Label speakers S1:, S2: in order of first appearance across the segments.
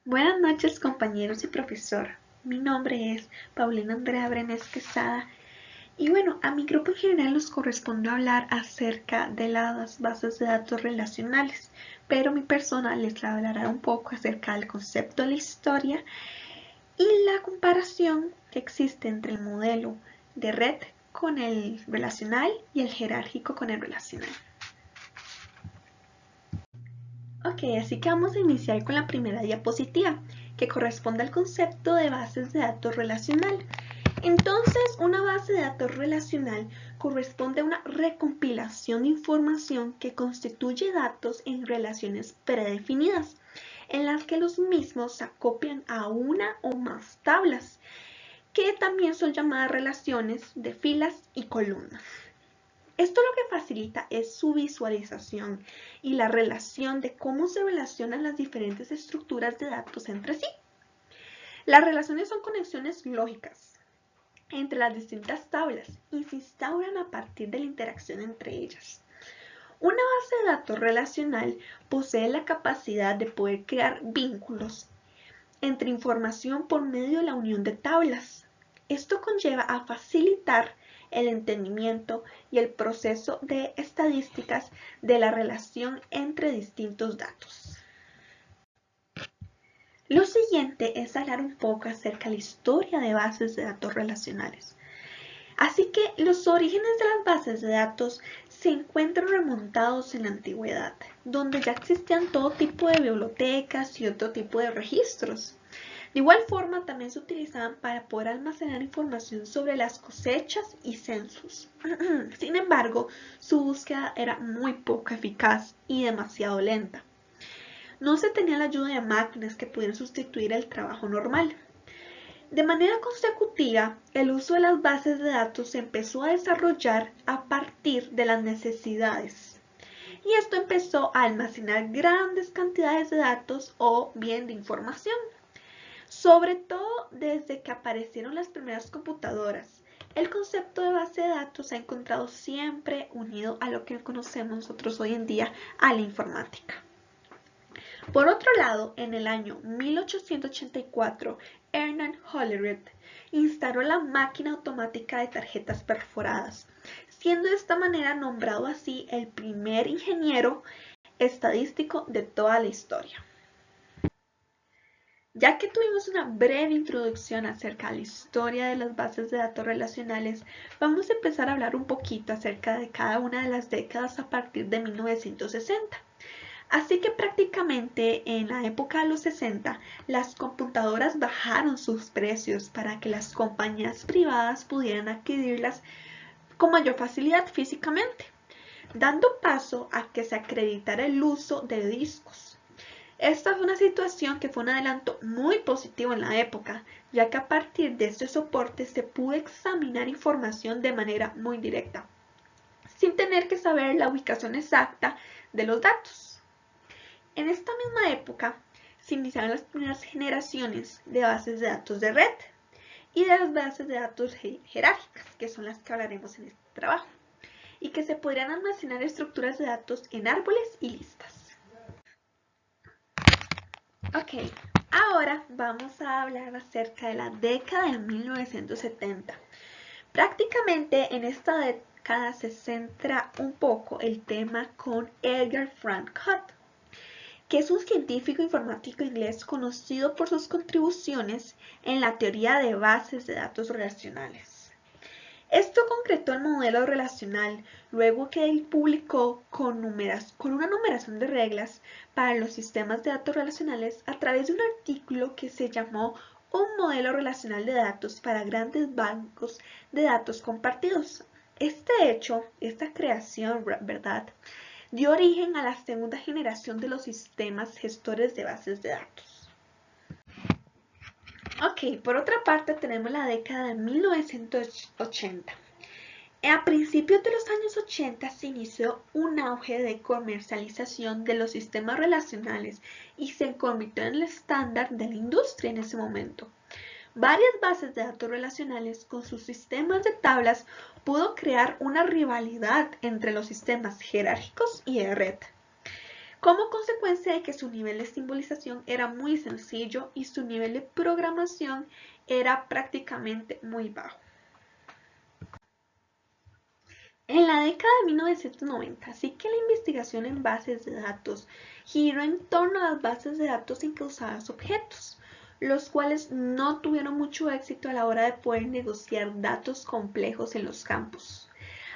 S1: Buenas noches, compañeros y profesor. Mi nombre es Paulina Andrea Brenes Quesada y bueno, a mi grupo en general nos correspondió hablar acerca de las bases de datos relacionales, pero mi persona les hablará un poco acerca del concepto de la historia y la comparación que existe entre el modelo de red con el relacional y el jerárquico con el relacional. Ok, así que vamos a iniciar con la primera diapositiva, que corresponde al concepto de bases de datos relacional. Entonces, una base de datos relacional corresponde a una recompilación de información que constituye datos en relaciones predefinidas, en las que los mismos se acopian a una o más tablas, que también son llamadas relaciones de filas y columnas. Esto lo que facilita es su visualización y la relación de cómo se relacionan las diferentes estructuras de datos entre sí. Las relaciones son conexiones lógicas entre las distintas tablas y se instauran a partir de la interacción entre ellas. Una base de datos relacional posee la capacidad de poder crear vínculos entre información por medio de la unión de tablas. Esto conlleva a facilitar el entendimiento y el proceso de estadísticas de la relación entre distintos datos. Lo siguiente es hablar un poco acerca de la historia de bases de datos relacionales. Así que los orígenes de las bases de datos se encuentran remontados en la antigüedad, donde ya existían todo tipo de bibliotecas y otro tipo de registros. De igual forma, también se utilizaban para poder almacenar información sobre las cosechas y censos. Sin embargo, su búsqueda era muy poco eficaz y demasiado lenta. No se tenía la ayuda de máquinas que pudieran sustituir el trabajo normal. De manera consecutiva, el uso de las bases de datos se empezó a desarrollar a partir de las necesidades. Y esto empezó a almacenar grandes cantidades de datos o bien de información. Sobre todo desde que aparecieron las primeras computadoras, el concepto de base de datos se ha encontrado siempre unido a lo que conocemos nosotros hoy en día, a la informática. Por otro lado, en el año 1884, Hernán Hollerith instaló la máquina automática de tarjetas perforadas, siendo de esta manera nombrado así el primer ingeniero estadístico de toda la historia. Ya que tuvimos una breve introducción acerca de la historia de las bases de datos relacionales, vamos a empezar a hablar un poquito acerca de cada una de las décadas a partir de 1960. Así que prácticamente en la época de los 60, las computadoras bajaron sus precios para que las compañías privadas pudieran adquirirlas con mayor facilidad físicamente, dando paso a que se acreditara el uso de discos. Esta fue una situación que fue un adelanto muy positivo en la época, ya que a partir de este soporte se pudo examinar información de manera muy directa, sin tener que saber la ubicación exacta de los datos. En esta misma época se iniciaron las primeras generaciones de bases de datos de red y de las bases de datos jerárquicas, que son las que hablaremos en este trabajo, y que se podrían almacenar estructuras de datos en árboles y listas. Ok, ahora vamos a hablar acerca de la década de 1970. Prácticamente en esta década se centra un poco el tema con Edgar Frank Hutt, que es un científico informático inglés conocido por sus contribuciones en la teoría de bases de datos relacionales. Esto concretó el modelo relacional luego que él publicó con una numeración de reglas para los sistemas de datos relacionales a través de un artículo que se llamó Un modelo relacional de datos para grandes bancos de datos compartidos. Este hecho, esta creación, ¿verdad?, dio origen a la segunda generación de los sistemas gestores de bases de datos. Ok, por otra parte tenemos la década de 1980. A principios de los años 80 se inició un auge de comercialización de los sistemas relacionales y se convirtió en el estándar de la industria en ese momento. Varias bases de datos relacionales con sus sistemas de tablas pudo crear una rivalidad entre los sistemas jerárquicos y de red. como consecuencia de que su nivel de simbolización era muy sencillo y su nivel de programación era prácticamente muy bajo. En la década de 1990, sí que la investigación en bases de datos giró en torno a las bases de datos encausadas objetos, los cuales no tuvieron mucho éxito a la hora de poder negociar datos complejos en los campos.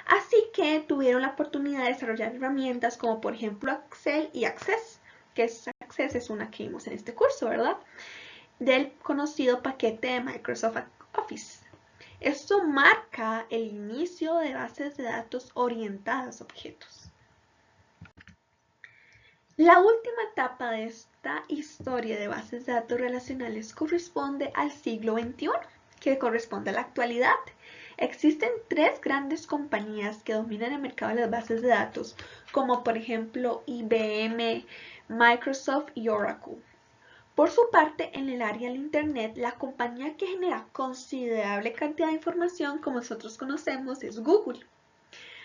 S1: Así que tuvieron la oportunidad de desarrollar herramientas como por ejemplo Excel y Access, que Access es una que vimos en este curso, ¿verdad? Del conocido paquete de Microsoft Office. Esto marca el inicio de bases de datos orientadas a objetos. La última etapa de esta historia de bases de datos relacionales corresponde al siglo XXI, que corresponde a la actualidad. Existen tres grandes compañías que dominan el mercado de las bases de datos, como por ejemplo IBM, Microsoft y Oracle. Por su parte, en el área del Internet, la compañía que genera considerable cantidad de información, como nosotros conocemos, es Google.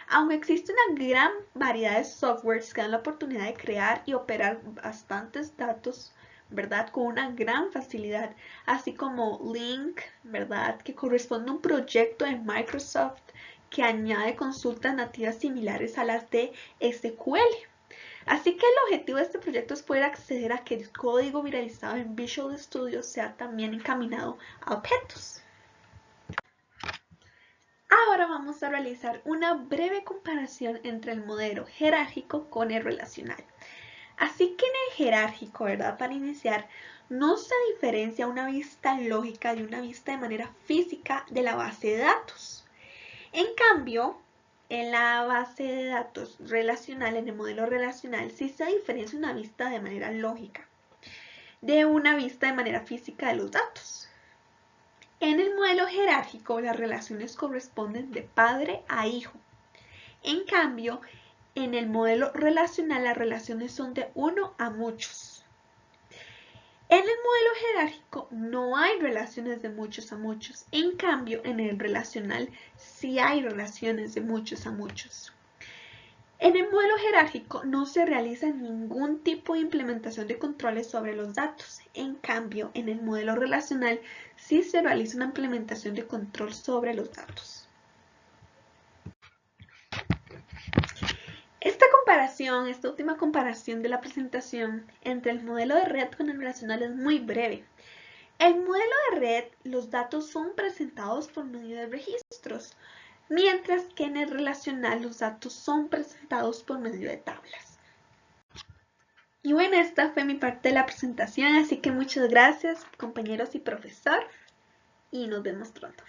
S1: Aunque existe una gran variedad de softwares que dan la oportunidad de crear y operar bastantes datos, ¿verdad? Con una gran facilidad, así como Link, ¿verdad? Que corresponde a un proyecto de Microsoft que añade consultas nativas similares a las de SQL. Así que el objetivo de este proyecto es poder acceder a que el código viralizado en Visual Studio sea también encaminado a objetos. Ahora vamos a realizar una breve comparación entre el modelo jerárquico con el relacional. Así que en el jerárquico, ¿verdad? Para iniciar, no se diferencia una vista lógica de una vista de manera física de la base de datos. En cambio, en la base de datos relacional, en el modelo relacional, sí se diferencia una vista de manera lógica de una vista de manera física de los datos. En el modelo jerárquico, las relaciones corresponden de padre a hijo. En cambio, en el modelo relacional, las relaciones son de uno a muchos. En el modelo jerárquico no hay relaciones de muchos a muchos. En cambio, en el relacional sí hay relaciones de muchos a muchos. En el modelo jerárquico no se realiza ningún tipo de implementación de controles sobre los datos. En cambio, en el modelo relacional sí se realiza una implementación de control sobre los datos. Esta última comparación de la presentación entre el modelo de red con el relacional es muy breve. En el modelo de red, los datos son presentados por medio de registros, mientras que en el relacional los datos son presentados por medio de tablas. Y bueno, esta fue mi parte de la presentación, así que muchas gracias compañeros y profesor, y nos vemos pronto.